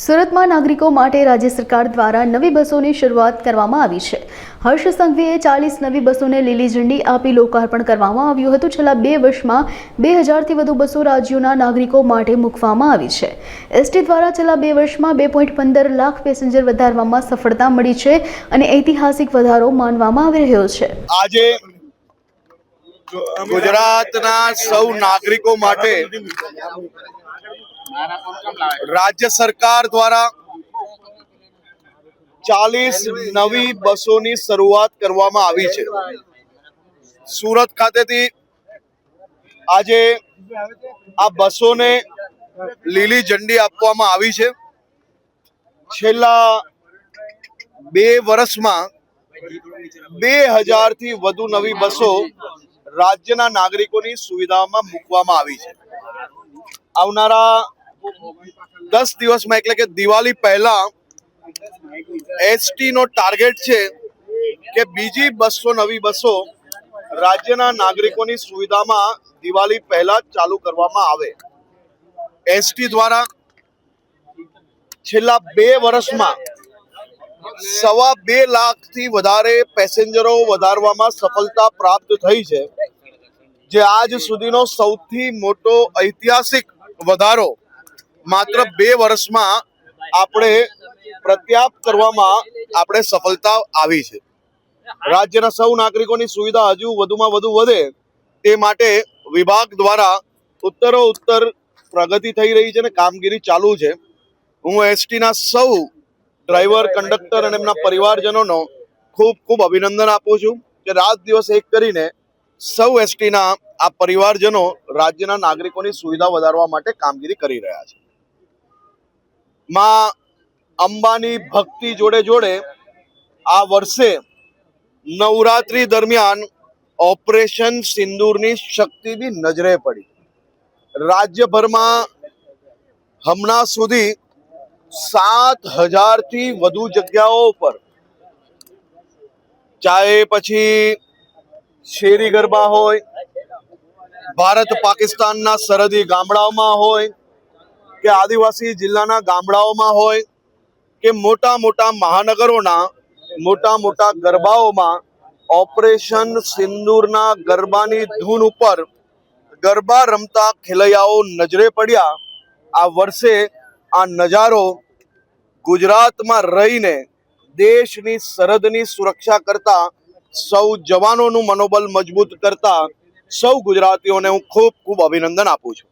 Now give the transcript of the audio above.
સુરતમાં નાગરિકો માટે રાજ્ય સરકાર દ્વારા નવી બસોની શરૂઆત કરવામાં આવી છે। હર્ષ સંઘવીએ 40 નવી બસોને લીલી ઝંડી આપી લોકાર્પણ કરવામાં આવ્યું હતું। છેલ્લા 2 વર્ષમાં 2000થી વધુ બસો રાજ્યોના નાગરિકો માટે મૂકવામાં આવી છે। એસટી દ્વારા છેલ્લા 2 વર્ષમાં 2.15 લાખ પેસેન્જર વધારવામાં સફળતા મળી છે અને ઐતિહાસિક વધારો માનવામાં આવી રહ્યો છે। આજે ગુજરાતના સૌ નાગરિકો માટે राज्य सरकार द्वारा 40 नवी बसोनी शुरुआत करवामां आवी छे। सूरत खातेथी आजे आ बसोने लीली झंडी आपवामां आवी छे। छेल्ला 2 वर्षमां 2000 थी वधु नवी बसो राज्यना नागरिकोनी सुविधामां मूकवामां आवी छे। आवनारा 10 दिवस में એટલે કે દિવાળી પહેલા એસટી નો ટાર્ગેટ છે કે બીજી 200 નવી બસો રાજ્યના નાગરિકોની સુવિધામાં દિવાળી પહેલા ચાલુ કરવામાં આવે। એસટી દ્વારા છેલ્લા 2 વર્ષમાં 2.25 લાખથી વધારે પેસેન્જરો વધારવામાં સફળતા પ્રાપ્ત થઈ છે, જે આજ સુધીનો સૌથી મોટો ઐતિહાસિક વધારો मात्र 2 वर्षमां आपणे प्रत्याप करवामां आपणे सफलता आवी छे। राज्यना सौ नागरिकोनी सुविधा हजू वधुमां वधु वधे ते माटे विभाग द्वारा उत्तरोत्तर प्रगति थई रही छे ने कामगीरी चालू छे। हूँ एसटी ना सौ ड्राइवर कंडक्टर अने एमना परिवारजनोनो खूब खूब अभिनंदन आपું છું કે रात दिवस एक करीने सौ एसटी ना आ परिवारजनो राज्यना नागरिकोनी सुविधा वधारवा माटे कामगीरी करी रह्या छे। मां अंबानी भक्ति जोड़े जोड़े आ वर्षे नवरात्रि दरमियान ऑपरेशन सिंदूरनी शक्ति भी नजरे पड़ी। राज्यभर में हमना सुधी 7000 थी वधु जग्याओं पर चाहे पछी शेरी गरबा होय, भारत पाकिस्तान ना सरहदी गामडाओमां होय के आदिवासी जिल्लाना गामडाओमां होय के मोटा मोटा महानगरोना मोटा मोटा गरबाओमां ऑपरेशन सिंदूरना गरबानी धून उपर गरबा रमता खेलैयाओ नजरे पड्या। आ वर्षे आ नजारो गुजरातमां रहीने देशनी सरहदनी सुरक्षा करता सौ जवानोनुं मनोबल मजबूत करता सौ गुजरातीओने हूँ खूब खूब अभिनंदन आपું છું।